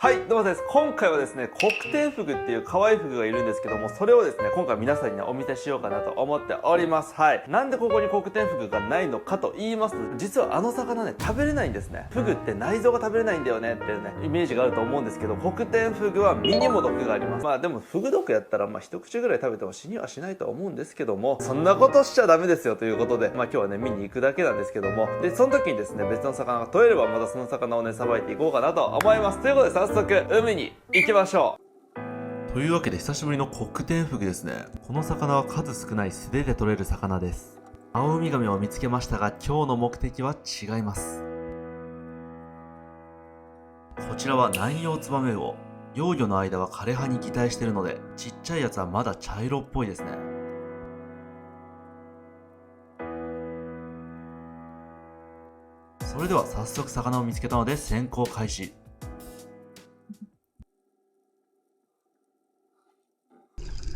はい、どうもです。今回はですね、コクテンフグっていう可愛いフグがいるんですけども、それをですね、今回皆さんにね、お見せしようかなと思っております。はい。なんでここにコクテンフグがないのかと言いますと、実はあの魚ね、食べれないんですね。フグって内臓が食べれないんだよねっていうね、イメージがあると思うんですけど、コクテンフグは身にも毒があります。まあでもフグ毒やったら、一口ぐらい食べても死にはしないとは思うんですけども、そんなことしちゃダメですよということで、今日はね、見に行くだけなんですけども、で、その時にですね、別の魚が取れればまたその魚をね、さばいていこうかなと思います。ということで早速、海に行きましょう。というわけで久しぶりのコクテンフグですね。この魚は数少ない素手で取れる魚です。青ウミガメを見つけましたが、今日の目的は違います。こちらは南洋ツバメウオ。幼魚の間は枯葉に擬態しているので、ちっちゃいやつはまだ茶色っぽいですね。それでは早速魚を見つけたので潜行開始。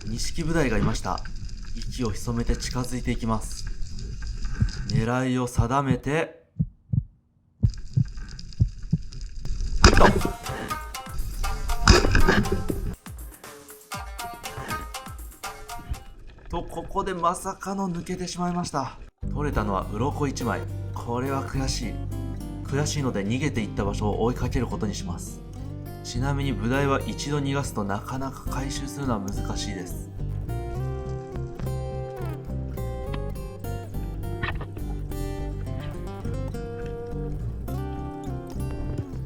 ニシキブダイがいました。息を潜めて近づいていきます。狙いを定めて、とここでまさかの抜けてしまいました。取れたのは鱗1枚。これは悔しい。悔しいので逃げていった場所を追いかけることにします。ちなみにブダイは一度逃がすとなかなか回収するのは難しいです。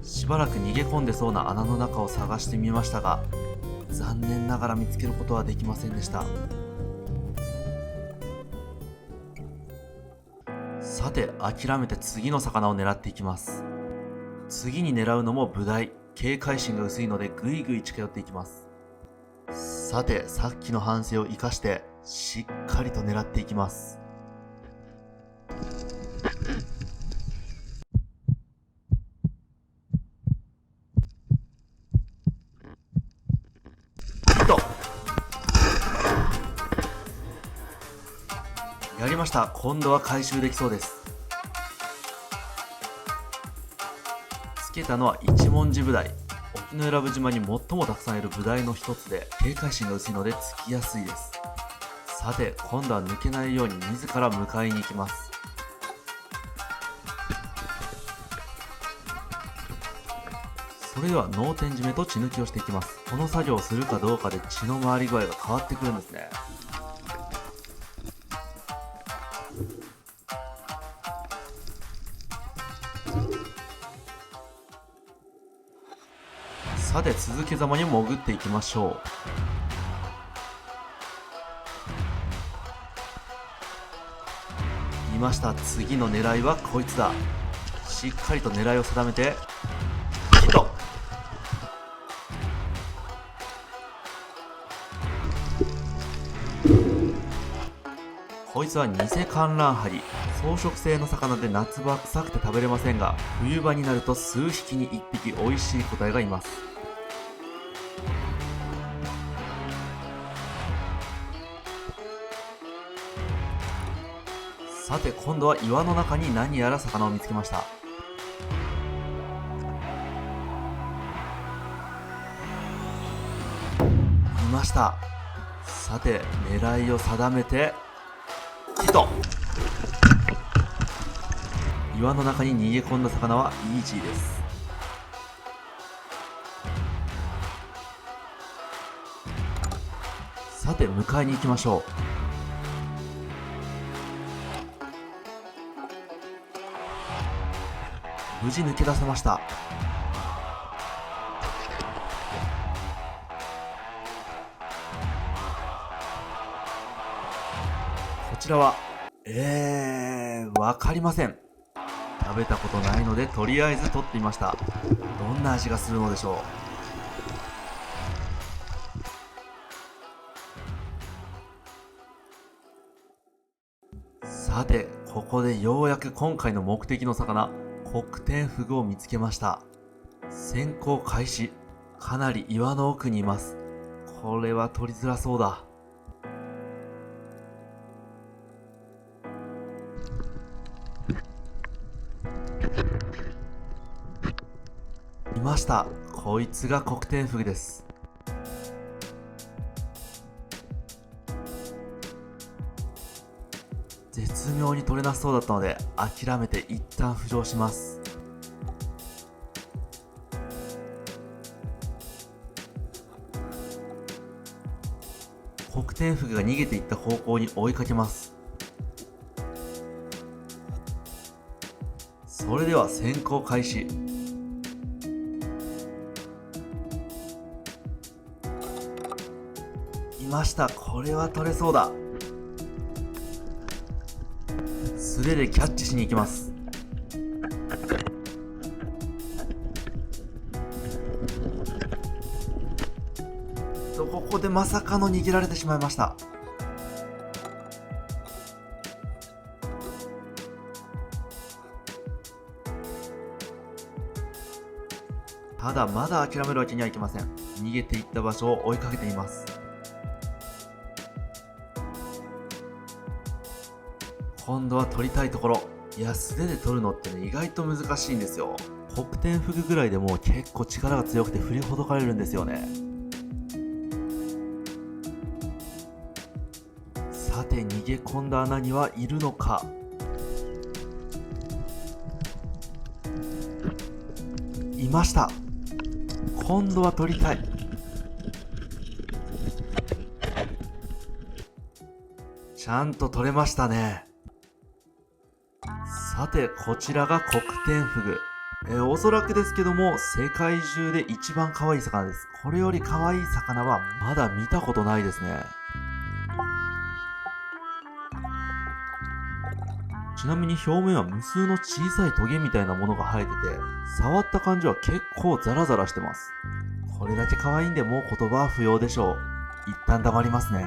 しばらく逃げ込んでそうな穴の中を探してみましたが、残念ながら見つけることはできませんでした。さて諦めて次の魚を狙っていきます。次に狙うのもブダイ。警戒心が薄いのでぐいぐい近寄っていきます。さてさっきの反省を生かしてしっかりと狙っていきます。ヒット。やりました。今度は回収できそうです。つけたのは一文字ブダイ。沖永良部島に最もたくさんいるブダイの一つで、警戒心が薄いのでつきやすいです。さて今度は抜けないように自ら迎えに行きます。それでは脳天締めと血抜きをしていきます。この作業をするかどうかで血の回り具合が変わってくるんですね。さて続けざまに潜っていきましょう。いました。次の狙いはこいつだ。しっかりと狙いを定めてヒット。こいつは偽観覧ハリ。草食性の魚で夏場は臭くて食べれませんが、冬場になると数匹に1匹美味しい個体がいます。さて今度は岩の中に何やら魚を見つけました。いました。さて狙いを定めてヒット。岩の中に逃げ込んだ魚はイージーです。さて迎えに行きましょう。無事抜け出せました。こちらはわかりません。食べたことないのでとりあえず取ってみました。どんな味がするのでしょう。さてここでようやく今回の目的の魚コクテンフグを見つけました。潜行開始。かなり岩の奥にいます。これは取りづらそうだ。いました。こいつが黒天フグです。絶妙に取れなそうだったので諦めて一旦浮上します。黒天フグが逃げていった方向に追いかけます。それでは潜行開始。いました。これは取れそうだ。素手でキャッチしに行きます。ここでまさかの逃げられてしまいました。ただまだ諦めるわけにはいきません。逃げていった場所を追いかけています。今度は取りたいところ。いや、素手で取るのってね、意外と難しいんですよ。黒天フグぐらいでも結構力が強くて振りほどかれるんですよね。さて、逃げ込んだ穴にはいるのか。いました。今度は取りたい。ちゃんと取れましたね。さて、こちらが黒天フグ。おそらくですけども、世界中で一番可愛い魚です。これより可愛い魚はまだ見たことないですね。ちなみに表面は無数の小さいトゲみたいなものが生えてて、触った感じは結構ザラザラしてます。これだけ可愛いんでもう言葉は不要でしょう。一旦黙りますね。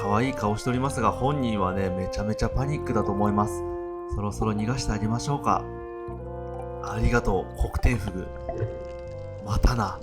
可愛い顔しておりますが、本人はね、めちゃめちゃパニックだと思います。そろそろ逃がしてあげましょうか。ありがとう、黒天フグ。またな。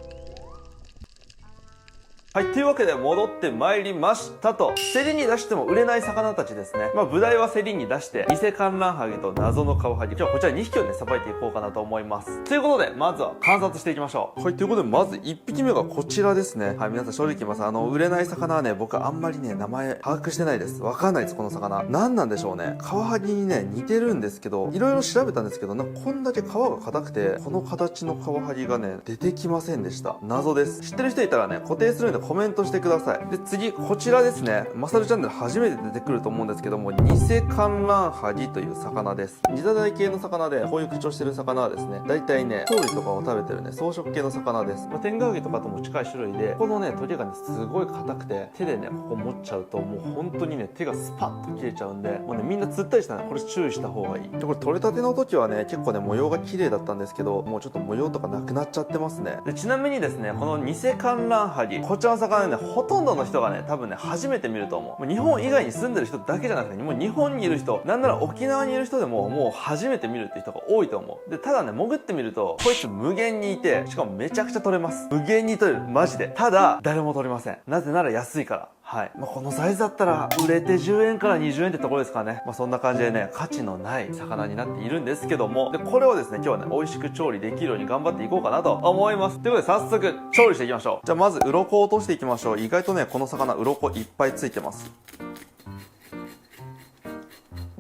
はい、というわけで戻ってまいりましたと。競りに出しても売れない魚たちですね。ブダイは競りに出して、偽観覧ハゲと謎のカワハギ。今日はこちら2匹をね、さばいていこうかなと思います。ということで、まずは観察していきましょう。はい、ということで、まず1匹目がこちらですね。はい、皆さん正直言います。売れない魚はね、僕あんまりね、名前把握してないです。わかんないです、この魚。何なんでしょうね。カワハギにね、似てるんですけど、いろいろ調べたんですけど、なんかこんだけ皮が硬くて、この形のカワハギがね、出てきませんでした。謎です。知ってる人いたらね、固定するんでコメントしてください。で、次、こちらですね。マサルチャンネル初めて出てくると思うんですけども、偽観覧ハギという魚です。ニザダイ系の魚で、こういう口をしてる魚はですね、大体ね、コウリとかを食べてるね、草食系の魚です。テンガハギとかとも近い種類で、このね、トゲがね、すごい硬くて、手でね、ここ持っちゃうと、もう本当にね、手がスパッと切れちゃうんで、もうね、みんな釣ったりしたらね、これ注意した方がいい。で、これ取れたての時はね、結構ね、模様が綺麗だったんですけど、もうちょっと模様とかなくなっちゃってますね。で、ちなみにですね、この偽観覧ハギ、こちらの魚ね、ほとんどの人がね、多分ね、初めて見ると思う。もう日本以外に住んでる人だけじゃなくて、もう日本にいる人、なんなら沖縄にいる人でも、もう初めて見るっていう人が多いと思う。で、ただね、潜ってみると、こいつ無限にいて、しかもめちゃくちゃ取れます。無限に取れる。マジで。ただ、誰も取れません。なぜなら安いから。はい。このサイズだったら、売れて10円から20円ってところですかね。そんな感じでね、価値のない魚になっているんですけども、で、これをですね、今日はね、美味しく調理できるように頑張っていこうかなと思います。ということで、早速、調理していきましょう。じゃあ、まず、鱗を落としていきましょう。意外とね、この魚、鱗いっぱいついてます。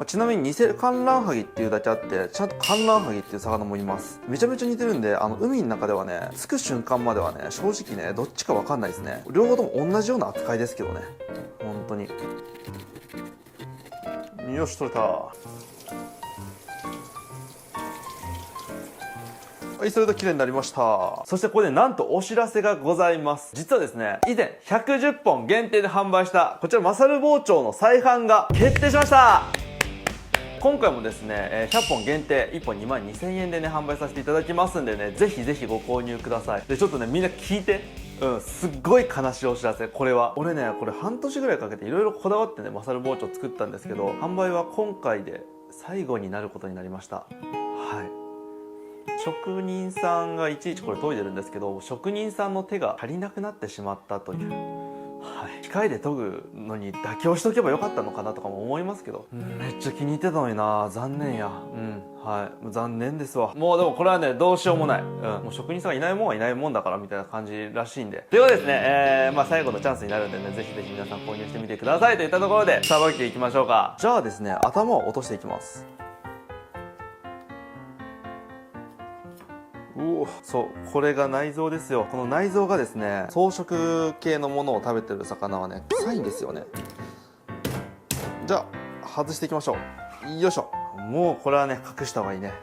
ちなみに偽観覧ハギっていうだけあって、ちゃんと観覧ハギっていう魚もいます。めちゃめちゃ似てるんで、海の中ではね、着く瞬間まではね、正直ね、どっちかわかんないですね。両方とも同じような扱いですけどね。本当に。よし、取れた。はい、それで綺麗になりました。そしてここでなんとお知らせがございます。実はですね、以前110本限定で販売した、こちらマサル包丁の再販が決定しました。今回もですね、100本限定、1本22,000円でね、販売させていただきますんでね、ぜひぜひご購入ください。で、ちょっとね、みんな聞いて。すっごい悲しいお知らせ。これは。俺ね、これ半年ぐらいかけていろいろこだわってね、マサル包丁作ったんですけど、販売は今回で最後になることになりました。はい。職人さんがいちいちこれ研いでるんですけど、職人さんの手が足りなくなってしまったという。はい、機械で研ぐのに妥協しとけばよかったのかなとかも思いますけど、めっちゃ気に入ってたのにな。残念や。はい、残念ですわ。もうでもこれはね、どうしようもない。もう職人さんがいないもんはいないもんだからみたいな感じらしいんで。ということでですね、最後のチャンスになるんでね、ぜひぜひ皆さん購入してみてくださいといったところで、さばいていきましょうか。じゃあですね、頭を落としていきます。そう、これが内臓ですよ。この内臓がですね、草食系のものを食べてる魚はね、臭いんですよね。じゃあ外していきましょう。よいしょ。もうこれはね、隠した方がいいね。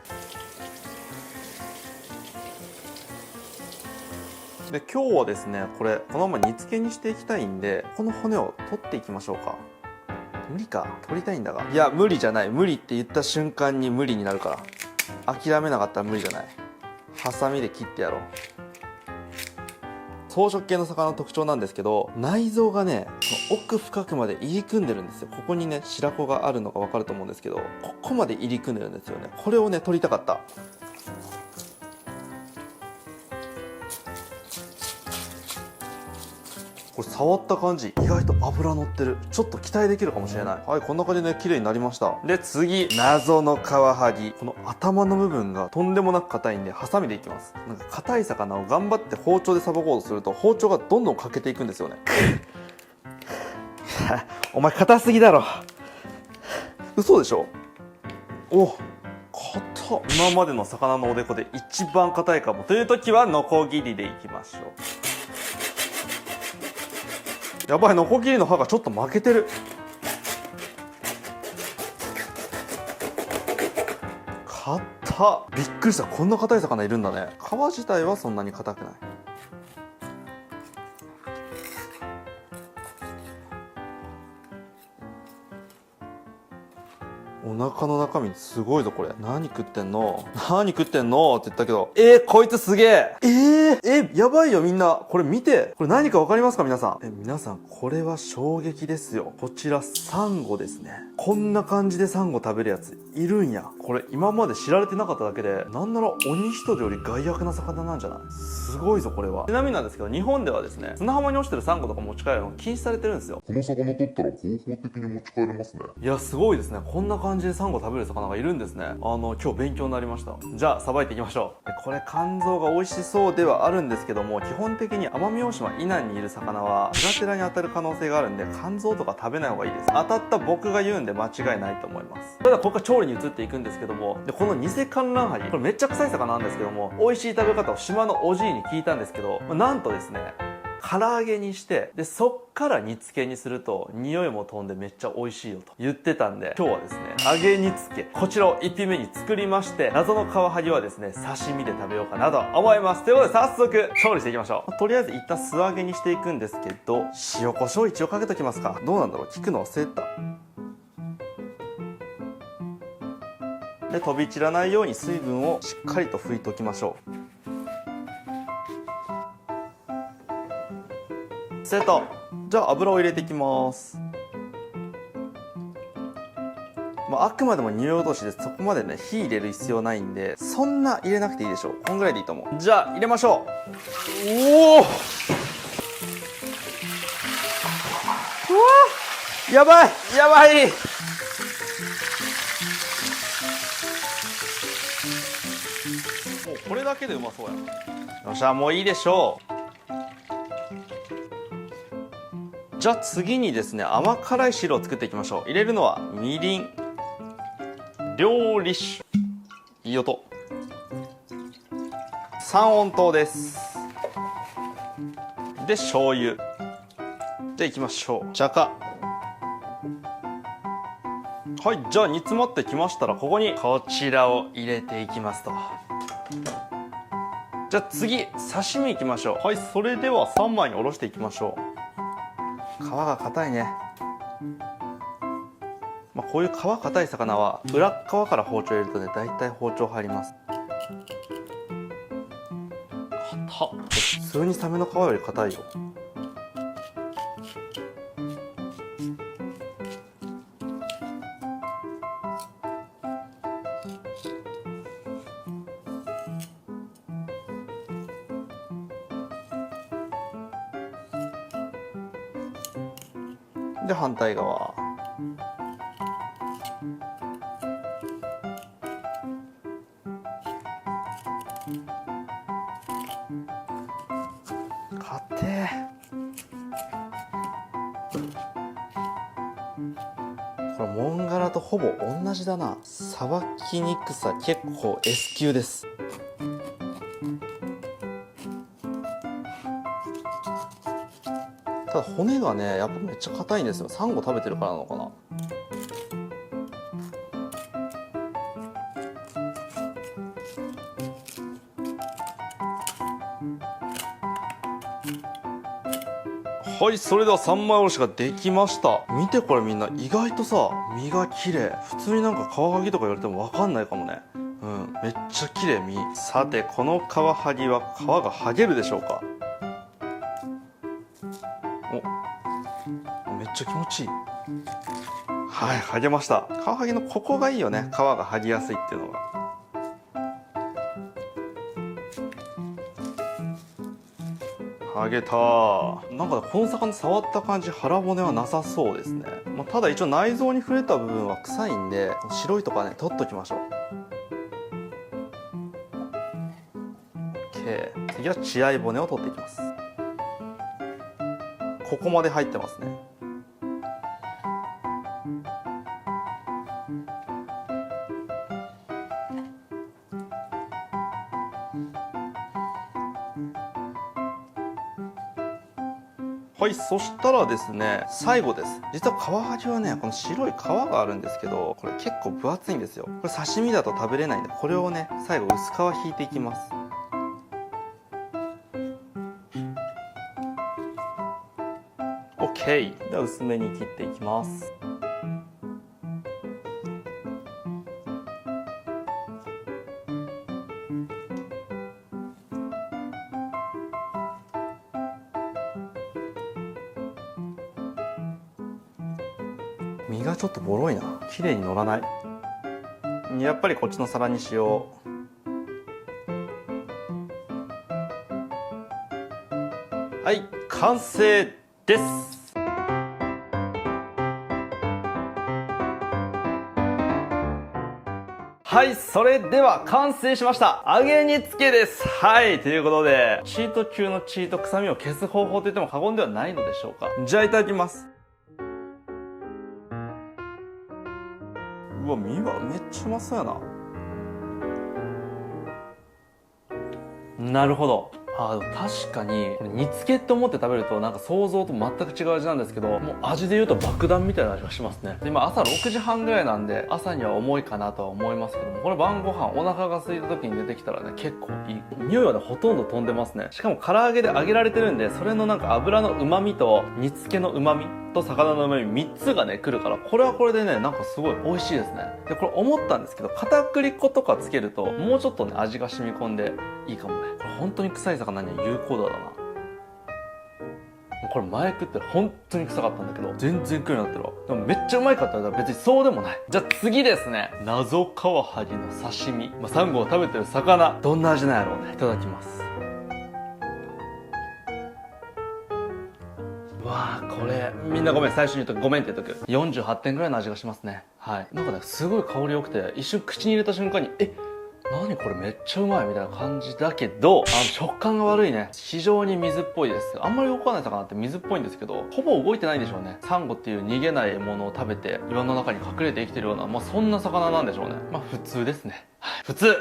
で、今日はですね、これこのまま煮付けにしていきたいんで、この骨を取っていきましょうか。無理か、取りたいんだが。いや、無理じゃない。無理って言った瞬間に無理になるから、諦めなかったら無理じゃない。ハサミで切ってやろう。草食系の魚の特徴なんですけど、内臓がね、奥深くまで入り組んでるんですよ。ここにね、白子があるのが分かると思うんですけど、ここまで入り組んでるんですよね。これをね、取りたかった。これ触った感じ、意外と脂乗ってる。ちょっと期待できるかもしれない。はい、こんな感じでね、綺麗になりました。で、次、謎のカワハギ。この頭の部分がとんでもなく硬いんで、ハサミでいきます。なんか硬い魚を頑張って包丁でさばこうとすると、包丁がどんどん欠けていくんですよね。お前硬すぎだろ。嘘でしょ。お、硬っ。今までの魚のおでこで一番硬いかもという時は、ノコギリでいきましょう。やばい、ノコギリの刃がちょっと負けてる。硬っ。びっくりした。こんな硬い魚いるんだね。皮自体はそんなに硬くない。お腹の中身すごいぞこれ。何食ってんの何食ってんのって言ったけど、こいつすげえ。やばいよみんな。これ見て。これ何かわかりますか皆さん。皆さん、これは衝撃ですよ。こちらサンゴですね。こんな感じでサンゴ食べるやついるんや。これ今まで知られてなかっただけで、なんなら鬼ヒトデより害悪な魚なんじゃない？すごいぞこれは。ちなみになんですけど、日本ではですね、砂浜に落ちてるサンゴとか持ち帰るの禁止されてるんですよ。この魚取ったら合法的に持ち帰れますね。いや、すごいですね。こんな感じでサンゴ食べる魚がいるんですね。今日勉強になりました。じゃあさばいていきましょう。これ肝臓が美味しそうではあるんですけども、基本的に奄美大島以南にいる魚はプラテラに当たる可能性があるんで、肝臓とか食べない方がいいです。当たった僕が言うんで間違いないと思います。それではここから調理に移っていくんですけども、でこの偽観覧ハギ、これめっちゃ臭い魚なんですけども、美味しい食べ方を島のおじいに聞いたんですけど、なんとですね、唐揚げにして、でそっから煮付けにすると匂いも飛んでめっちゃ美味しいよと言ってたんで、今日はですね、揚げ煮付け、こちらを1品目に作りまして、謎のカワハギはですね、刺身で食べようかなと思います。ということで早速調理していきましょう。とりあえず一旦素揚げにしていくんですけど、塩コショウ一応かけときますか。どうなんだろう、効くの忘れた。で飛び散らないように水分をしっかりと拭いておきましょう。セット。じゃあ油を入れていきます。あくまでも匂い落としで、そこまでね火入れる必要ないんで、そんな入れなくていいでしょう。こんぐらいでいいと思う。じゃあ入れましょう。おお、うわやばいやばい。もうこれだけでうまそうやな。よっしゃ、もういいでしょう。じゃあ次にですね、甘辛い汁を作っていきましょう。入れるのはみりん、料理酒、いい音、三温糖です。で醤油。じゃあいきましょう。じゃか。はい、じゃあ煮詰まってきましたら、ここにこちらを入れていきますと。じゃあ次刺身いきましょう。はい、それでは3枚におろしていきましょう。皮が硬いね。こういう皮硬い魚は裏っ側から包丁入れるとね、大体包丁入ります。硬っ。普通にサメの皮より硬いよ。で反対側。硬てこれモンガラとほぼ同じだな。さばきにくさ結構 S 級です。ただ骨がねやっぱめっちゃ硬いんですよ。サンゴ食べてるからなのかな。はい、それでは三枚おろしができました。見てこれみんな、意外とさ身が綺麗。普通になんかカワハギとか言われても分かんないかもね。めっちゃ綺麗身。さてこのカワハギは皮が剥げるでしょうか。お、めっちゃ気持ちいい。はい、剥げました。カワハギのここがいいよね、皮が剥ぎやすいっていうのが。剥げた。なんかこの魚触った感じ腹骨はなさそうですね。ただ一応内臓に触れた部分は臭いんで白いとかね取っときましょう。 OK。 次は血合い骨を取っていきます。ここまで入ってますね。はい、そしたらですね、最後です。実はカワハギはね、この白い皮があるんですけど、これ結構分厚いんですよ。これ刺身だと食べれないんで、これをね、最後薄皮引いていきます。OK。では薄めに切っていきます。身がちょっとボロいな。綺麗に乗らない。やっぱりこっちの皿にしよう。はい、完成です。はい、それでは完成しました。揚げ煮付けです。はい、ということで、チート級のチート、臭みを消す方法といっても過言ではないのでしょうか。じゃあいただきます。うわ、身はめっちゃうまそうやな。なるほど。確かにこれ煮付けって思って食べるとなんか想像と全く違う味なんですけど、もう味で言うと爆弾みたいな味がしますね。今朝6時半ぐらいなんで朝には重いかなとは思いますけども、これ晩ご飯お腹が空いた時に出てきたらね結構いい。匂いはねほとんど飛んでますね。しかも唐揚げで揚げられてるんで、それのなんか油の旨味と煮付けの旨味と魚の旨味3つがね来るから、これはこれでねなんかすごい美味しいですね。でこれ思ったんですけど、片栗粉とかつけるともうちょっとね味が染み込んでいいかもね。これ本当に臭い魚には有効だな。これ前食って本当に臭かったんだけど全然食うようになってるわ。でもめっちゃうまいかったら別にそうでもない。じゃあ次ですね、謎カワハギの刺身、サンゴを食べてる魚、どんな味なんやろうね。いただきます。わあ、これみんなごめん、最初に言うとごめんって言っとく。48点ぐらいの味がしますね。はい、なんかねすごい香り良くて、一瞬口に入れた瞬間に何これめっちゃうまいみたいな感じだけど、食感が悪いね。非常に水っぽいです。あんまり動かない魚って水っぽいんですけど、ほぼ動いてないんでしょうね。サンゴっていう逃げないものを食べて岩の中に隠れて生きてるような、そんな魚なんでしょうね。普通ですね。普通。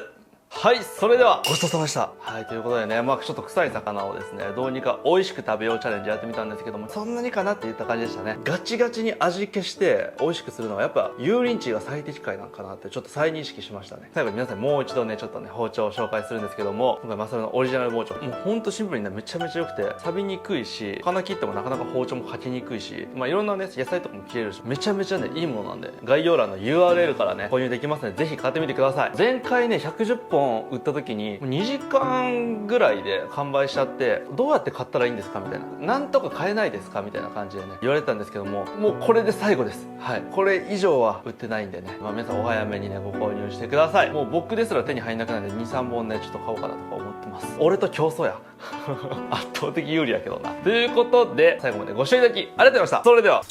はい、それではごちそうさまでした。はい、ということでね、ちょっと臭い魚をですね、どうにか美味しく食べようチャレンジやってみたんですけども、そんなにかなって言った感じでしたね。ガチガチに味消して美味しくするのはやっぱ油淋鶏が最適解なんかなってちょっと再認識しましたね。最後に皆さんにもう一度ね、ちょっとね、包丁を紹介するんですけども、今回マサルのオリジナル包丁。もうほんとシンプルにね、めちゃめちゃ良くて、錆びにくいし、魚切ってもなかなか包丁もかきにくいし、いろんなね、野菜とかも切れるし、めちゃめちゃね、いいものなんで、概要欄の URL からね、購入できますので、ぜひ買ってみてください。前回ね、110本売った時に、2時間ぐらいで完売しちゃって、どうやって買ったらいいんですかみたいな、なんとか買えないですかみたいな感じでね言われてたんですけども、もうこれで最後です。はい、これ以上は売ってないんでね、皆さんお早めにねご購入してください。もう僕ですら手に入んなくなるんで 2,3 本ねちょっと買おうかなとか思ってます。俺と競争や圧倒的有利やけどな。ということで最後までご視聴いただきありがとうございました。それでは。